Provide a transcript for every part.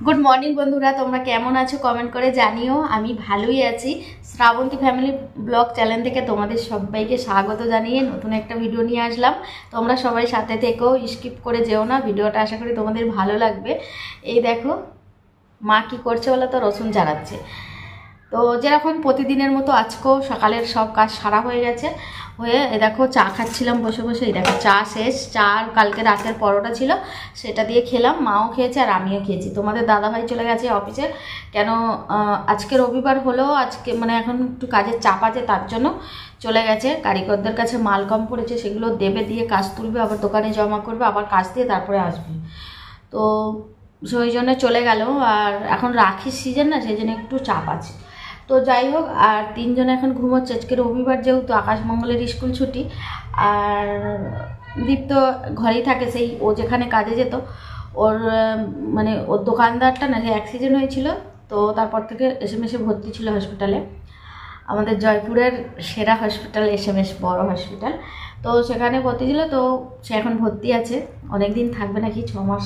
Good morning বন্ধুরা, তোমরা কেমন আছো কমেন্ট করে জানিও। আমি ভালোই আছি। শ্রাবন্তী ফ্যামিলি ব্লগ চ্যানেল থেকে তোমাদের সবাইকে স্বাগত জানিয়ে নতুন একটা ভিডিও নিয়ে আসলাম। তোমরা সবাই সাথে থেকেও স্কিপ করে যেও না, ভিডিওটা আশা করি তোমাদের ভালো লাগবে। এই দেখো মা কি করছে বলো তো, রসুন ঝাড়াচ্ছে। তো যেরকম প্রতিদিনের মতো আজকেও সকালের সব কাজ সারা হয়ে গেছে। হয়ে দেখো চা খাচ্ছিলাম বসে বসে। এই দেখো চা শেষ। চা আর কালকে রাতের পরোটা ছিল, সেটা দিয়ে খেলাম। মাও খেয়েছে আর আমিও খেয়েছি। তোমাদের দাদাভাই চলে গেছে অফিসে। কেন আজকে রবিবার হলেও আজকে মানে এখন একটু কাজের চাপ আছে, তার জন্য চলে গেছে। কারিগরদের কাছে মাল কম পড়েছে, সেগুলো দেবে, দিয়ে কাজ তুলবে, আবার দোকানে জমা করবে, আবার কাজ দিয়ে তারপরে আসবে। তো সেই জন্য চলে গেল। আর এখন রাখির সিজন না, সেই জন্য একটু চাপ আছে। তো যাই হোক, আর তিনজন এখন ঘুমোচ্ছে। আজকে রবিবার যেহেতু আকাশমঙ্গলের স্কুল ছুটি। আর দীপ্ত ঘরেই থাকে, সেই ও যেখানে কাজে যেত ওর মানে ওর দোকানদারটা না অ্যাক্সিডেন্ট হয়েছিল। তো তারপর থেকে এসএমএসে ভর্তি ছিল হসপিটালে, আমাদের জয়পুরের সেরা হসপিটাল এসএমএস বড় হসপিটাল। তো সেখানে ভর্তি ছিল। তো সে এখন ভর্তি আছে, অনেক দিন থাকবে নাকি, 6 মাস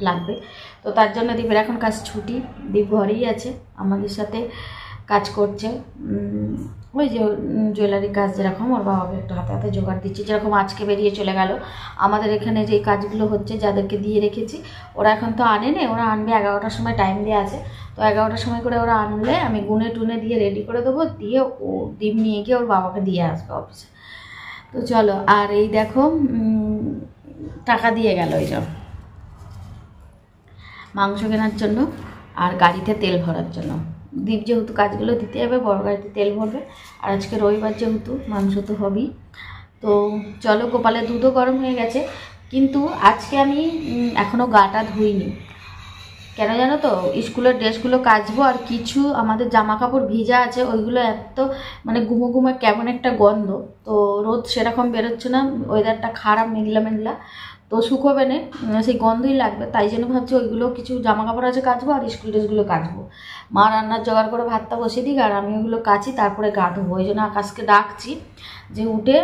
লাগবে। তো তার জন্য দীপের এখন কাজ ছুটি। দীপ ঘরেই আছে, আমাদের সাথে কাজ করছে। ওই যে জুয়েলারি কাজ, যেরকম ওর বাবাকে একটু হাতে হাতে জোগাড় দিচ্ছি। যেরকম আজকে বেরিয়ে চলে গেল। আমাদের এখানে যে কাজগুলো হচ্ছে যাদেরকে দিয়ে রেখেছি, ওরা এখন তো আনে নে, ওরা আনবে 11টার সময় টাইম দেওয়া আছে। তো 11টার সময় করে ওরা আনলে আমি গুনে টুনে দিয়ে রেডি করে দেবো, দিয়ে ও ডিম নিয়ে গিয়ে ওর বাবাকে দিয়ে আসবে অফিসে। তো চলো। আর এই দেখো টাকা দিয়ে গেল এই জন্য মাংস কেনার জন্য আর গাড়িতে তেল ভরার জন্য। দীপ যেহেতু কাজগুলো দিতে যাবে, বড় গাড়িতে তেল ভরবে। আর আজকে রবিবার যেহেতু মাংস তো হবেই। তো চলো, গোপালের দুধও গরম হয়ে গেছে, কিন্তু আজকে আমি এখনও গাটা ধুইনি। কেন জানো তো, স্কুলের ড্রেসগুলো কাচবো, আর কিছু আমাদের জামা কাপড় ভিজা আছে, ওইগুলো এত মানে গুমো গুমো কেমন একটা গন্ধ। তো রোদ সেরকম বেরোচ্ছে না, ওয়েদারটা খারাপ, মেঘলা মেঘলা, তো শুকোবে না, সেই গন্ধই লাগবে। তাই জন্য ভাবছি ওইগুলো কিছু জামা কাপড় আছে কাচবো, আর স্কুল ড্রেসগুলো কাচবো। মা রান্নার জোগাড় করে ভাতটা বসিয়ে দিক, আর আমি ওগুলো কাচি, তারপরে গা ধোবো। ওই জন্য আকাশকে ডাকছি যে উঠে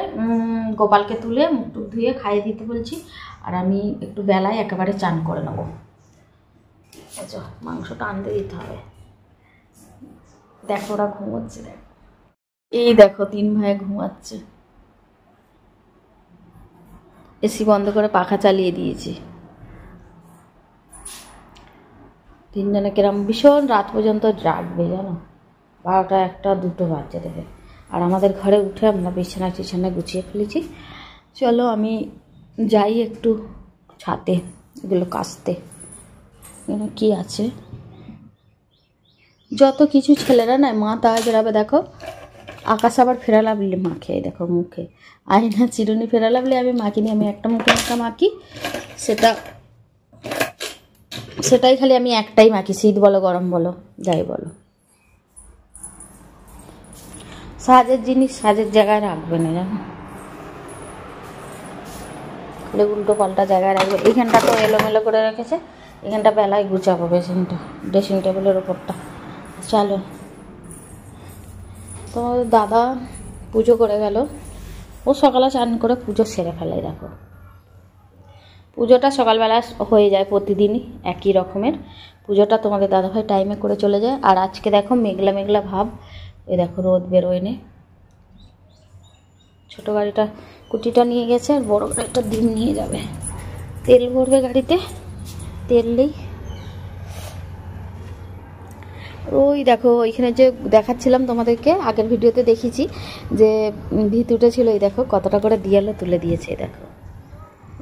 গোপালকে তুলে মুখ টুক ধুয়ে খাইয়ে দিতে বলছি। আর আমি একটু বেলায় একেবারে চান করে নেবো। আচ্ছা, মাংসটা আনতে দিতে হবে। দেখো ওরা ঘুমোচ্ছে, দেখো এই দেখো 3 ভাই ঘুমাচ্ছে। এসি বন্ধ করে পাখা চালিয়ে দিয়েছি। 3 জনে কিরম ভীষণ রাত পর্যন্ত জাগবে জানো, 12টা 1টা 2টো বাজে দেবে। আর আমাদের ঘরে উঠে আমরা বিছানা টিছানা গুছিয়ে ফেলেছি। চলো আমি যাই একটু ছাদে এগুলো কাচতে। এখানে কি আছে, যত কিছু ছেলেরা না মা তা বেরাবে। দেখো আকাশ আবার ফেরা লাভলি মাখে, দেখো মুখে আয়না চিরুনি ফেরা লাভলি আমি মাখিনি। আমি একটা মুখে একটা মাখি, সেটাই খালি আমি একটাই মাখি, শীত বলো গরম বলো যাই বলো। সাজের জিনিস সাজের জায়গায় রাখবে না জানো, খালি উল্টো পাল্টা জায়গায় রাখবে। এইখানটা তো এলোমেলো করে রেখেছে, এখানটা বেলায় গুছাবো বেসিনটা, ড্রেসিং টেবিলের ওপরটা। চলো, তোমাদের দাদা পুজো করে গেল। ও সকালে চান করে পুজো সেরে ফেলে। দেখো পুজোটা সকালবেলা হয়ে যায় প্রতিদিনই একই রকমের। পুজোটা তোমাদের দাদাভাই টাইমে করে চলে যায়। আর আজকে দেখো মেঘলা মেঘলা ভাব, ওই দেখো রোদ বেরোয় নে। ছোটো গাড়িটা কুটিটা নিয়ে গেছে, আর বড়ো গাড়িটা ডিম নিয়ে যাবে, তেল ভরবে গাড়িতে। তেল নেই। ওই দেখো ওইখানে যে দেখাচ্ছিলাম তোমাদেরকে, আগের ভিডিওতে দেখিয়েছি যে ভিত উঠেছিল। এই দেখো কতটা করে দিয়ালো তুলে দিয়েছে। দেখো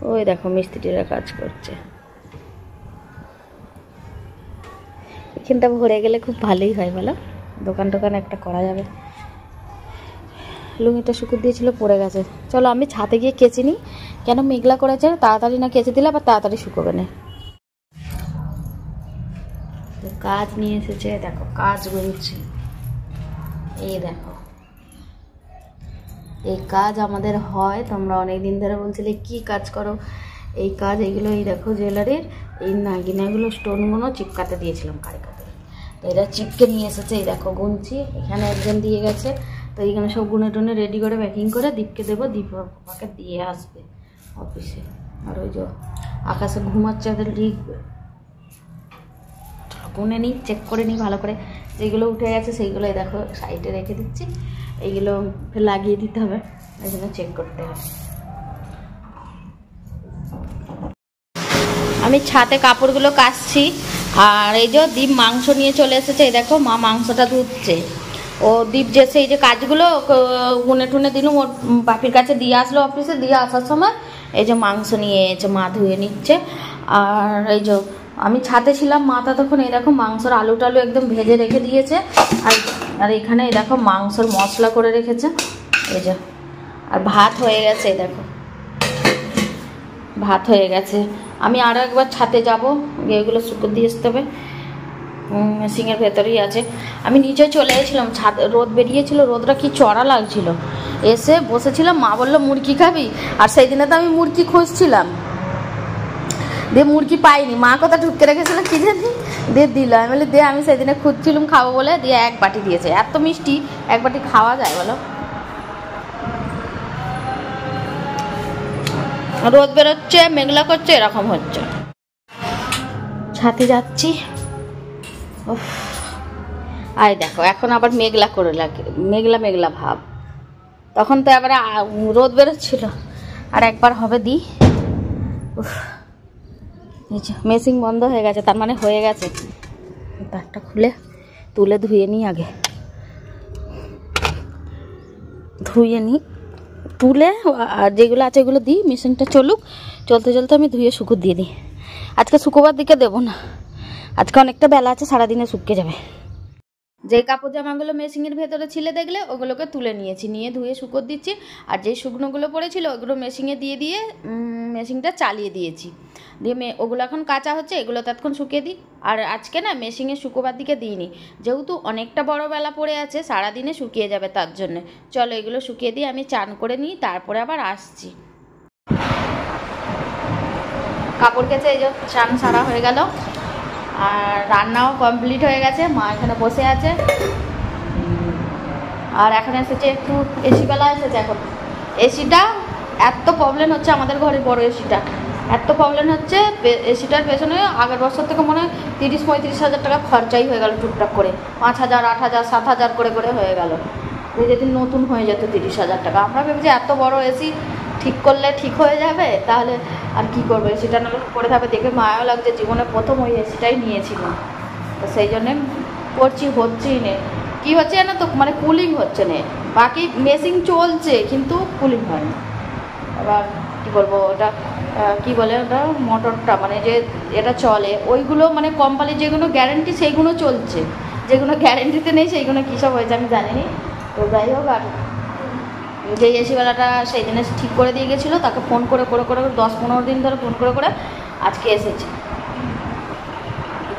ওই দেখো মিস্ত্রিরা কাজ করছে। এখানটা ভরে গেলে খুব ভালোই হয় বলো, দোকান টোকান একটা করা যাবে। লুঙ্গিটা শুকুর দিয়েছিল, পড়ে গেছে। চলো আমি ছাদে গিয়ে কেচে নিই। কেন মেঘলা করেছে, তাড়াতাড়ি না কেচে দিলে আবার তাড়াতাড়ি শুকোবে না। কাজ নিয়ে এসেছে, দেখো কাজ বলছি। এই দেখো এই কাজ আমাদের হয়। তোমরা অনেক দিন ধরে বলছিলে কি কাজ করো, এই কাজ এইগুলো। এই দেখো জুয়েলারির এই নাগিনাগুলো স্টোনগুলো চিপকাতে দিয়েছিলাম কারিকাতে, তো এরা চিপকে নিয়ে এসেছে। এই দেখো গুনছি, এখানে একজন দিয়ে গেছে। তো এইখানে সব গুনে টুনে রেডি করে প্যাকিং করে দীপকে দেবো, দীপ পাপাকে দিয়ে আসবে অফিসে। আর ওই যে আকাশে ঘুমাচ্ছে, ওদের লিখবে। গুনে নিই, চেক করে নিই ভালো করে। যেগুলো উঠে গেছে সেইগুলো দেখো সাইডে রেখে দিচ্ছি, এইগুলো লাগিয়ে দিতে হবে, এই জন্য চেক করতে হবে। আমি ছাদে কাপড়গুলো কাচছি, আর এই যে দীপ মাংস নিয়ে চলে এসেছে। এই দেখো মা মাংসটা ধুচ্ছে। ও দীপ যে সেই যে কাজগুলো গুনে টুনে দিলাম, ওর বাপির কাছে দিয়ে আসলো অফিসে, দিয়ে আসার সময় এই যে মাংস নিয়ে এসে মা ধুয়ে নিচ্ছে। আর এই যে আমি ছাদে ছিলাম, মাটা তখন এই দেখো মাংসর আলু টালু একদম ভেজে রেখে দিয়েছে। আর এখানে এই দেখো মাংসর মশলা করে রেখেছে, এই যে। আর ভাত হয়ে গেছে, এই দেখো ভাত হয়ে গেছে। আমি আরও একবার ছাদে যাবো, এগুলো শুকো দিয়ে আসতে হবে, মেশিনের ভেতরেই আছে। আমি নিচে চলে এসেছিলাম, ছাদ রোদ বেরিয়েছিল, রোদটা কি চড়া লাগছিল। এসে বসেছিলাম, মা বললো মুরগি খাবি, আর সেই দিনে তো আমি মুরগি খুঁজছিলাম, দিয়ে মুরগি পাইনি। মা কথা ঢুকে রেখেছিল কি জানি, দিয়ে দিল। আমি বলি দে, আমি সেদিনে খুঁজছিলাম খাবো বলে, দিয়ে এক বাটি দিয়েছে। এত মিষ্টি, এক বাটি খাওয়া যায় বলো? রোদ বেরোচ্ছে, মেঘলা করছে, এরকম হচ্ছে। ছাদে যাচ্ছি। আয় দেখো এখন আবার মেঘলা করে লাগে, মেঘলা মেঘলা ভাব। তখন তো আবার রোদ বেরোচ্ছিল। আর একবার হবে দি। মেশিন বন্ধ হয়ে গেছে, তার মানে হয়ে গেছে। তারটা খুলে তুলে ধুয়ে নিই আগে, ধুয়ে নিই, তুলে আর যেগুলো আছে এগুলো দিই, মেশিনটা চলুক, চলতে চলতে আমি ধুয়ে শুকো দিয়ে দিই। আজকে শুকোবার দিকে দেবো না, আজকে অনেকটা বেলা আছে, সারাদিনে শুকিয়ে যাবে। যে কাপড় জামাগুলো মেশিনের ভেতরে ছিলে দেখলে, ওগুলোকে তুলে নিয়েছি, নিয়ে ধুয়ে শুকো দিচ্ছি। আর যেই শুকনোগুলো পড়েছিল ওগুলো মেশিনে দিয়ে দিয়ে মেশিনটা চালিয়ে দিয়েছি, দিয়ে ওগুলো এখন কাঁচা হচ্ছে, এগুলো তৎক্ষণ শুকিয়ে দিই। আর আজকে না মেশিনে শুকোবার দিকে দিইনি, যেহেতু অনেকটা বড় বেলা পড়ে আছে, সারাদিনে শুকিয়ে যাবে, তার জন্য চলো এগুলো শুকিয়ে দিয়ে আমি চান করে নিই, তারপরে আবার আসছি। কাপড় কেচে এই যে চান সারা হয়ে গেল, আর রান্নাও কমপ্লিট হয়ে গেছে। মা এখানে বসে আছে, আর এখন এসেছে একটু এসিবেলা এসেছে। এখন এসিটা এত প্রবলেম হচ্ছে, আমাদের ঘরে বড় এসিটা এত প্রবলেম হচ্ছে, এসিটার পেছনে আগের বছর থেকে মনে হয় 30-35 হাজার টাকা খরচাই হয়ে গেল, টুকটাক করে 5,000, 8,000, 7,000 করে করে হয়ে গেল। যেদিন নতুন হয়ে যেত 30,000 টাকা। আমরা ভেবেছি এত বড় এসি ঠিক করলে ঠিক হয়ে যাবে, তাহলে আর কি করবো, এসিটা না পড়ে থাকবে। দেখে মায়াও লাগছে, জীবনে প্রথম ওই এসিটাই নিয়েছিলাম, তো সেই জন্যে করছি, হচ্ছেই নে। কী হচ্ছে না তো, মানে কুলিং হচ্ছে না, বাকি মেশিন চলছে কিন্তু কুলিং হয় না। এবার কী বলবো, ওটা কী বলে ওটা, মোটরটা মানে যে এটা চলে ওইগুলো মানে কোম্পানির যেগুলো গ্যারেন্টি সেইগুলো চলছে, যেগুলো গ্যারেন্টিতে নেই সেইগুলো কী সব হয়েছে আমি জানিনি। তো যাই হোক, আর যে এসিওয়ালাটা সেই দিনে ঠিক করে দিয়ে গেছিলো, তাকে ফোন করে করে করে 10-15 দিন ধরে ফোন করে করে আজকে এসেছে।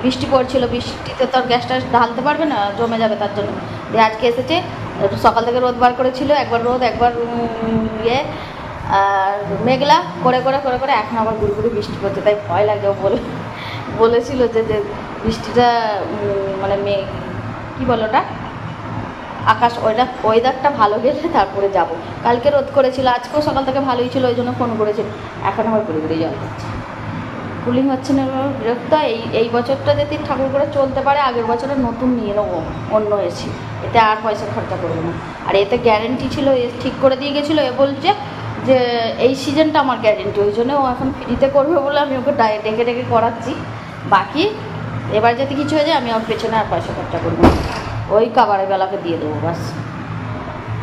বৃষ্টি পড়ছিল, বৃষ্টিতে তো আর গ্যাসটা ঢালতে পারবে না, জমে যাবে, তার জন্য দিয়ে আজকে এসেছে। সকাল থেকে রোদ বার করেছিল, একবার রোদ একবার ইয়ে, আর মেঘলা করে করে করে করে এখন আবার গুড়ি গুড়ি বৃষ্টি পড়ছে, তাই ভয় লাগে। ও বলেছিল যে বৃষ্টিটা মানে কী বলো ওটা, আকাশ ওয়েদারটা ভালো গেলে তারপরে যাব। কালকে রোদ করেছিল, আজকেও সকাল থেকে ভালোই ছিল, ওই জন্য ফোন করেছিল। এখন আবার গুড়ি গুড়ি জল হচ্ছে, কুলিং হচ্ছে না, বিরক্ত। এই বছরটা যদি ঠাকুর করে চলতে পারে, আগের বছরে নতুন নিয়ে নেবো অন্য এসি, এতে আর পয়সা খরচা করবো না। আর এতে গ্যারেন্টি ছিল, ঠিক করে দিয়ে গেছিলো। এ বলছে যে এই সিজনটা আমার গ্যারেন্টি, ওই জন্য ও এখন ফ্রিতে করবে বলে আমি ওকে ডেকে ডেকে করাচ্ছি। বাকি এবার যদি কিছু হয়ে যায় আমি ওর পেছনে আর পয়সা খরচা করবো না, ওই কাবারের বেলাকে দিয়ে দেবো বাস।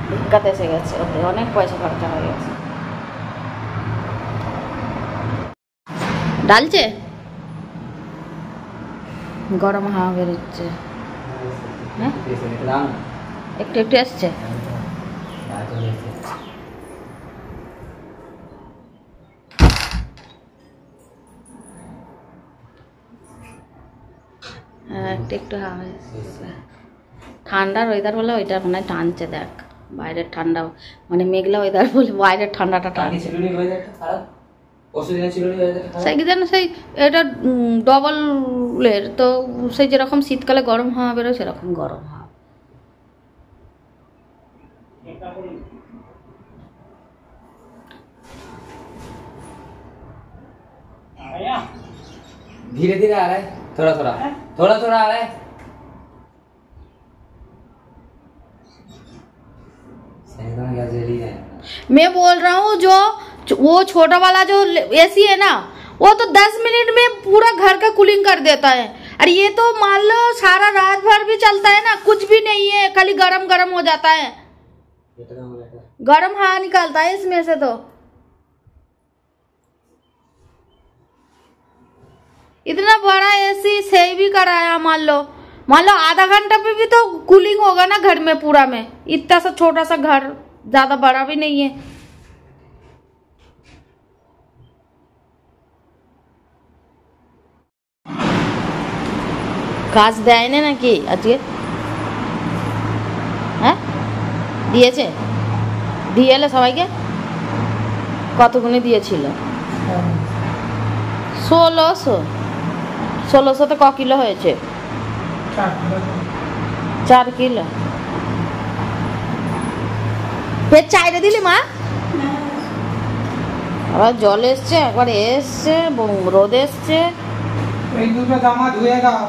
ভিক্ষাতে এসে গেছে, ওতে অনেক পয়সা খরচা হয়ে গেছে। ডালছে, গরম হাওয়া বেরোচ্ছে, হ্যাঁ একটু একটু আসছে। হ্যাঁ একটু একটু হাওয়া এসছে। ঠান্ডার ওয়েদার বলে ওইটা মনে হয় টানছে, দেখ বাইরের ঠান্ডা মানে মেঘলা ওয়েদার বলে বাইরের ঠান্ডাটা টানছে। সেই যেন সেই এটা ডবলের, তো সেই যেরকম শীতকালে গরম হাওয়া বেরোয় সেরকম গরম হাওয়া। धीरे धीरे आ रहा है, थोड़ा थोड़ा थोड़ा थोड़ा आ रहा है। मैं बोल रहा हूँ जो वो छोटा वाला जो एसी है ना, वो तो 10 मिनट में पूरा घर का कूलिंग कर देता है। और ये तो मान लो सारा रात भर भी चलता है ना, कुछ भी नहीं है, खाली गरम गरम हो जाता है, गरम हवा निकलता है इसमें से। तो इतना बड़ा एसी सही भी कराया, मान लो आधा घंटा पे भी तो कूलिंग होगा ना घर में पूरा में। इतना सा छोटा सा घर, ज्यादा बड़ा भी नहीं है। কাজ দেয় না নাকি আজকে? হ্যাঁ দিয়েছে, দিয়ে এলে সবাইকে। কতগুণে দিয়েছিল? 1600 ক কিলো হয়েছে? 4 কিলো। ফের চাইরে দিলি মা? আবার জল এসছে, একবার এসছে, রোদ এসছে। এই দুটো জামা ধুয়ে দাও।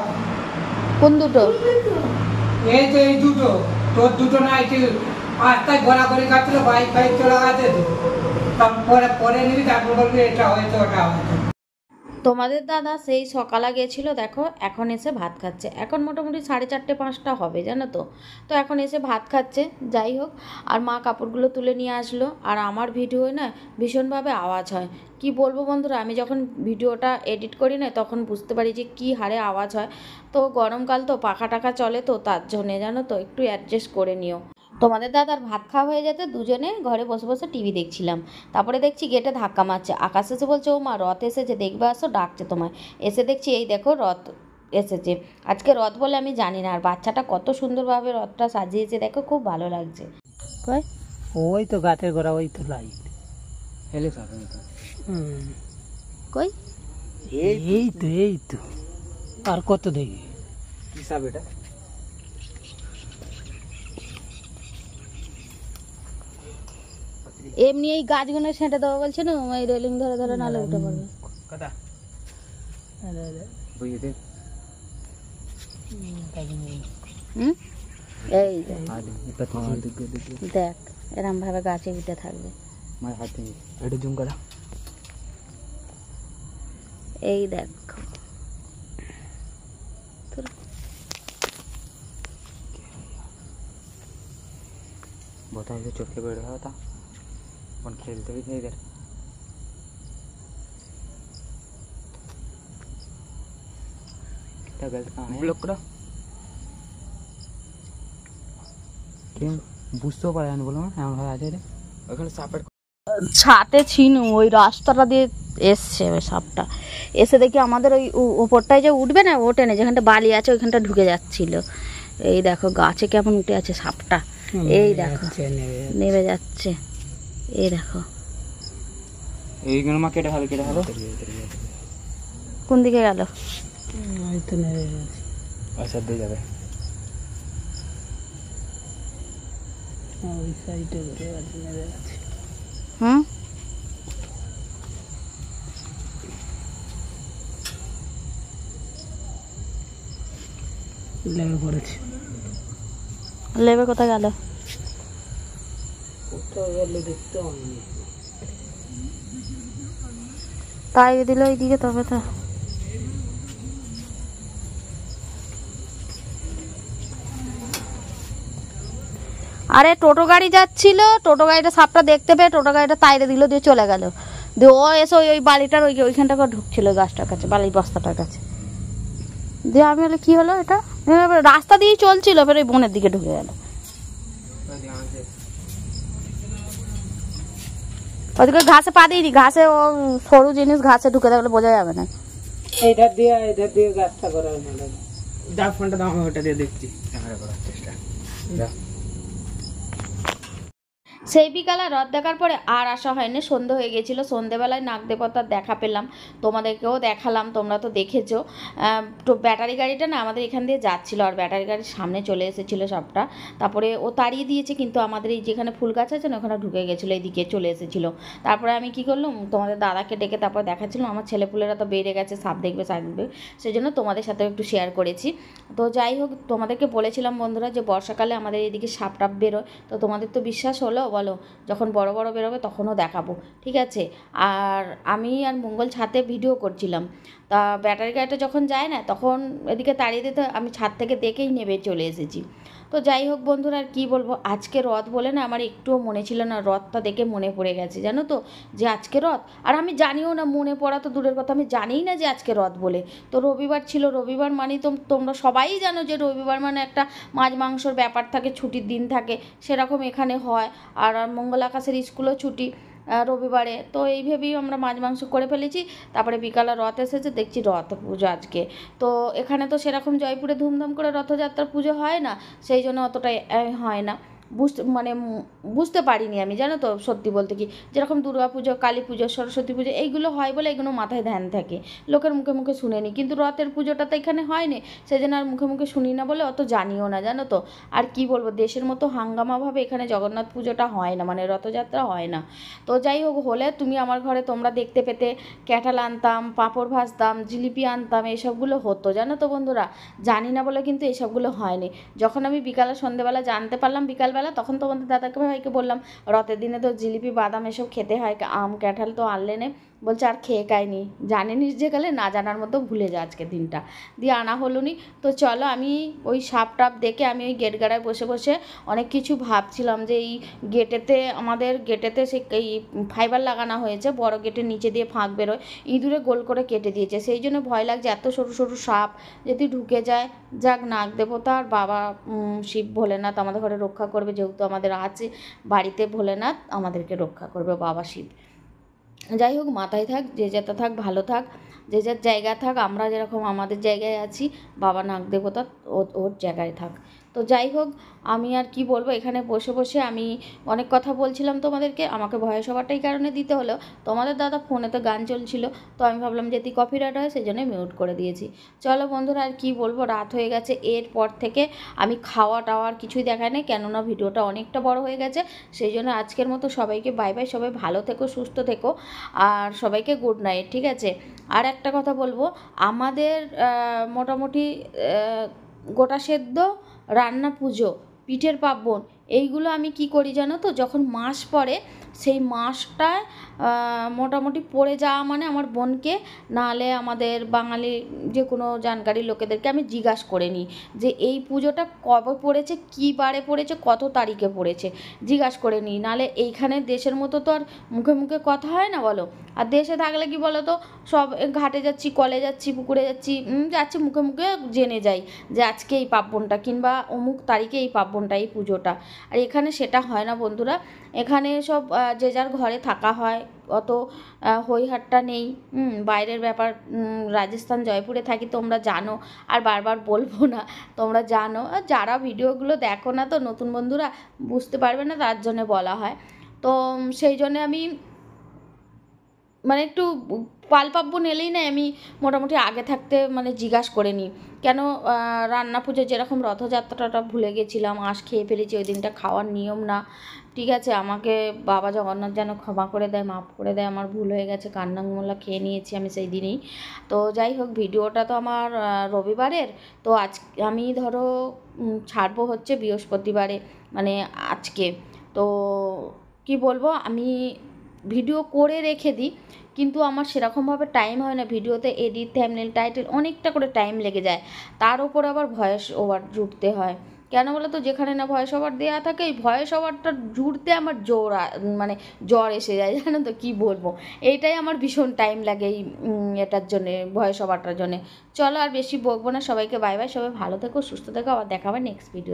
কোন দুটো? এই যে এই দুটো, তোর দুটো না, এটি রাস্তায় ঘোরাঘুরি করছিল, বাইক ফাইক চলে গেছে, তারপরে পরে নিবি, তারপর বলবি এটা হয়তো ওটা হয়তো। তোমাদের দাদা সেই সকালে গেছিল, দেখো এখন এসে ভাত খাচ্ছে। এখন মোটামুটি 4:30 5টা হবে, জানো তো। তো এখন এসে ভাত খাচ্ছে। যাই হোক, আর মা কাপড়গুলো তুলে নিয়ে আসলো। আর আমার ভিডিওয় না ভীষণভাবে আওয়াজ হয়। কি বলবো বন্ধুরা, আমি যখন ভিডিওটা এডিট করি না তখন বুঝতে পারি যে কি হারে আওয়াজ হয়। তো গরমকাল তো পাখা টাকা চলে, তো তার জন্যে জানো তো একটু অ্যাডজাস্ট করে নিও। তোমাদের দাদার ভাত খাওয়া হয়ে যেতে দুজনে ঘরে বসে বসে টিভি দেখছিলাম। তারপরে দেখছি গেটে ধাক্কা মারছে। আকাশ এসে বলছে, ও মা রথ এসেছে, দেখবে আসো, ডাকছে তোমায়। এসে দেখছি এই দেখো রথ এসেছে। আজকে রথ বলে আমি জানি না। আর বাচ্চাটা কত সুন্দরভাবে রথটা সাজিয়েছে, দেখো খুব ভালো লাগছে। কই ওই তো গাছের গোড়া, ওই তো লাইট हेले साथ में तो কই এই তো আর কত দেখি किसा बेटा এমনি এই গাছগুলো সেঁটে দেওয়া বলছে না, এই রেলিং ধরে ধরে নালে উঠে পড়বে। कदा वो ये देख এই দেখ এরম ভাবে গাছে উঠে থাকবে। मैं हाथ में एडे जूम करा এই দেখো बताओ, इधर चुप के बैठ रहा था, अपन खेलते भी थे इधर। कितना गलत काम है ब्लॉक करो क्यों বুঝতে পারে না, বলো না এমন ভাবে আছে রে। ওখানে সাপের ছাতে ছিনু ওই রাস্তাটা দিয়ে এসছে ওই সাপটা। এসে দেখি আমাদের ওই ওপরটায় যে উঠবে না, ওঠে না, যেখানটা বালি আছে ওইখানটা ঢুকে যাচ্ছিল। এই দেখো গাছে কেমন উঠে আছে সাপটা। এই দেখো নেমে যাচ্ছে, এই দেখো। এইগুলো মা কেটে ভালো কোন দিকে গেল? আচ্ছা দিয়ে যাবে ওই সাইডে ঘুরে নেমে যাচ্ছে। হুম লেবে পড়েছে। লেবে কোথায় গেল? কোথাও গেল দেখতে হয়নি। তাই দিল ওইদিকে, তবে তো আরে টোটো গাড়ি যাচ্ছিল, টোটো গাড়িটা সাপটা দেখতে পেয়ে টোটো গাড়িটা তাইরে দিল, দিয়ে চলে গেল। দিয়ে ও এসে ওই বালিটার ওইখানটা করে ঢুকছিল গাছটার কাছে, বালির বস্তাটার কাছে। দিয়ে আমি বলে কি হলো এটা, রাস্তা দিয়ে চলছিল, ফের ওই বনের দিকে ঢুকে গেল। ওদিকে ঘাসে পা দিইনি, ঘাসে ও সরু জিনিস ঘাসে ঢুকে থাকলে বোঝা যাবে না। এইধার দিয়ে গাছটা করা হয় না। যা ফোনটা দাও, আমি ওটা দিয়ে দেখছি ক্যামেরা করার চেষ্টা। সেই বিকালে রথ দেখার পরে আর আসা হয়নি, সন্ধে হয়ে গেছিলো। সন্ধেবেলায় নাগ দেবতার দেখা পেলাম, তোমাদেরকেও দেখালাম, তোমরা তো দেখেছো। তো ব্যাটারি গাড়িটা না আমাদের এখান দিয়ে যাচ্ছিলো, আর ব্যাটারি গাড়ির সামনে চলে এসেছিলো সাপটা। তারপরে ও তাড়িয়ে দিয়েছে, কিন্তু আমাদের এই যেখানে ফুল গাছ আছে না ওখানে ঢুকে গেছিলো, এইদিকে চলে এসেছিলো। তারপরে আমি কি করলাম, তোমাদের দাদাকে ডেকে তারপর দেখাচ্ছিলাম। আমার ছেলেপুলেরা তো বেড়ে গেছে, সাপ দেখবে সাপ দেখবে, সেই জন্য তোমাদের সাথে একটু শেয়ার করেছি। তো যাই হোক, তোমাদেরকে বলেছিলাম বন্ধুরা যে বর্ষাকালে আমাদের এইদিকে সাপ টাপ বেরোয়, তো তোমাদের তো বিশ্বাস হলো বলো, যখন বড় বড় বেরোবে তখনও দেখাবো, ঠিক আছে। আর আমি আর মঙ্গল ছাদে ভিডিও করছিলাম, তা ব্যাটারি গাড়িটা যখন যায় না তখন এদিকে তাড়িয়ে দিতে আমি ছাদ থেকে দেখেই নেমে চলে এসেছি। তো যাই হোক বন্ধুরা, আর কী বলবো, আজকে রথ বলে না আমার একটুও মনে ছিল না, রথটা দেখে মনে পড়ে গেছে জানো তো যে আজকে রথ। আর আমি জানিও না, মনে পড়া তো দূরের কথা, আমি জানিই না যে আজকে রথ বলে। তো রবিবার ছিল, রবিবার মানে তো তোমরা সবাই জানো যে রবিবার মানে একটা মাছ মাংসর ব্যাপার থাকে, ছুটির দিন থাকে, সেরকম এখানে হয়। আর মঙ্গল আকাশের স্কুলও ছুটি রবিবারে, তো এই ভেবেই আমরা মাছ মাংস করে ফেলেছি। তারপরে বিকালে রথ এসেছে, দেখছি রথ পুজো আজকে। তো এখানে তো সেরকম জয়পুরে ধুমধাম করে রথযাত্রার পুজো হয় না, সেই জন্য অতটাই হয় না, বুঝতে পারিনি আমি, জানো তো সত্যি বলতে কি, যেরকম দুর্গা পুজো, কালী পুজো, সরস্বতী পুজো এইগুলো হয় বলে এগুলো মাথায় ধ্যান থাকে, লোকের মুখে মুখে শুনে নিই। কিন্তু রথের পুজোটা তো এখানে হয়নি, সেই জন্য আর মুখে মুখে শুনি না বলে অত জানিও না, জানো তো। আর কি বলবো, দেশের মতো হাঙ্গামাভাবে এখানে জগন্নাথ পুজোটা হয় না, মানে রথযাত্রা হয় না। তো যাই হোক, হলে তুমি আমার ঘরে তোমরা দেখতে পেতে, ক্যাঁঠাল আনতাম, পাঁপড় ভাজতাম, জিলিপি আনতাম, এসবগুলো হতো, জানো তো বন্ধুরা। জানি না বলে কিন্তু এসবগুলো হয়নি। যখন আমি বিকালে সন্ধ্যেবেলা জানতে পারলাম বিকালবেলা, তখন তোমাদের দাদাকে ভাইকে বললাম রথের দিনে তো জিলিপি বাদাম এসব খেতে হয়, আম ক্যাঁঠাল তো আনলে নে, বলছে আর খেয়ে খাইনি, জানিনিস যে গেলে না জানার মতো ভুলে যা আজকে দিনটা, দিয়ে আনা হলো নি। তো চলো, আমি ওই সাপ টাপ দেখে আমি ওই গেট গাড়ায় বসে বসে অনেক কিছু ভাবছিলাম, যে এই গেটেতে, আমাদের গেটেতে সে এই ফাইবার লাগানো হয়েছে, বড় গেটের নিচে দিয়ে ফাঁক বেরোয়, ইঁদুরে গোল করে কেটে দিয়েছে, সেই জন্য ভয় লাগছে এত সরু সরু সাপ যদি ঢুকে যায়। যাক, নাগ দেবতা আর বাবা শিব ভোলেনাথ আমাদের ঘরে রক্ষা করবে, যেহেতু আমাদের আছে বাড়িতে ভোলেনাথ, আমাদেরকে রক্ষা করবে বাবা শিব। যাই হোক, মাথায় থাক, যে যেটা থাক ভালো থাক, যে যার জায়গা থাক, আমরা যেরকম আমাদের জায়গায় আছি, বাবা নাগ দেবতা ওর জায়গায় থাক। তো যাই হোক, আমি আর কি বলবো, এখানে বসে বসে আমি অনেক কথা বলছিলাম তোমাদেরকে, আমাকে ভয়েস ওভারটা এই কারণে দিতে হলো, তোমাদের দাদা ফোনে তো গান চলছিল, তো আমি ভাবলাম যদি কপিরাইট হয় সেই জন্যই মিউট করে দিয়েছি। চলো বন্ধুরা, আর কি বলবো, রাত হয়ে গেছে, এরপর থেকে আমি খাওয়া টাওয়ার কিছুই দেখাই নাই, কেননা ভিডিওটা অনেকটা বড় হয়ে গেছে, সেই জন্য আজকের মতো সবাইকে বাই বাই, সবাই ভালো থেকো, সুস্থ থেকো, আর সবাইকে গুড নাইট, ঠিক আছে। আর একটা কথা বলবো, আমাদের মোটামুটি গোটা সেদ্ধ, রান্না, পুজো, পিঠের পার্বণ, এইগুলো আমি কি করি জানো তো, যখন মাস পড়ে সেই মাসটায় মোটামুটি পড়ে যাওয়া মানে আমার বোনকে, নাহলে আমাদের বাঙালি যে কোনো জানকারী লোকেদেরকে আমি জিজ্ঞাসা করে নিই যে এই পুজোটা কবে পড়েছে, কী বারে পড়েছে, কত তারিখে পড়েছে, জিজ্ঞাসা করে নিই। নাহলে এইখানে দেশের মতো তো আর মুখে মুখে কথা হয় না বলো। আর দেশে থাকলে কি বলো তো, সব ঘাটে যাচ্ছি, কলে যাচ্ছি, পুকুরে যাচ্ছি, মুখে মুখে জেনে যাই যে আজকে এই পার্বণটা, কিংবা অমুক তারিখে এই পার্বণটা, এই পুজোটা। আর এখানে সেটা হয় না বন্ধুরা, এখানে সব যে যার ঘরে থাকা হয়, অত হইহাট্টা নেই। বাইরের ব্যাপার, রাজস্থান জয়পুরে থাকি তোমরা জানো, আর বারবার বলবো না, তোমরা জানো। আর যারা ভিডিওগুলো দেখো না, তো নতুন বন্ধুরা বুঝতে পারবে না, তার জন্য বলা হয়। তো সেই জন্যে আমি মানে একটু পার্বণ এলেই না আমি মোটামুটি আগে থাকতে মানে জিজ্ঞাসা করে নিই, কেন রান্না পুজো যেরকম রথযাত্রাটা ভুলে গেছিলাম, আঁশ খেয়ে ফেলেছি, ওই দিনটা খাওয়ার নিয়ম না, ঠিক আছে। আমাকে বাবা জগন্নাথ যেন ক্ষমা করে দেয়, মাফ করে দেয়, আমার ভুল হয়ে গেছে, কান্নামোলা খেয়ে নিয়েছি আমি সেই দিনেই। তো যাই হোক, ভিডিওটা তো আমার রবিবারের, তো আজ আমি ধরো ছাড়বো হচ্ছে বৃহস্পতিবারে, মানে আজকে। তো কি বলবো, আমি ভিডিও করে রেখে দিই, কিন্তু আমার সেরকমভাবে টাইম হয় না, ভিডিওতে এডিট, থাম্বনেল, টাইটেল অনেকটা করে টাইম লেগে যায়, তার উপর আবার ভয়েস ওভার জুড়তে হয়। কেন বলো তো, যেখানে না ভয়েস ওভার দেওয়া থাকে, এই ভয়েস ওভারটা জুড়তে আমার মানে জ্বর এসে যায়, জানো তো কী বলবো, এইটাই আমার ভীষণ টাইম লাগে এই এটার জন্যে, ভয়েস ওভারটার জন্যে। চলো আর বেশি বকবো না, সবাইকে বাই বাই, সবাই ভালো থেকো, সুস্থ থেকো, আবার দেখা হবে নেক্সট ভিডিও।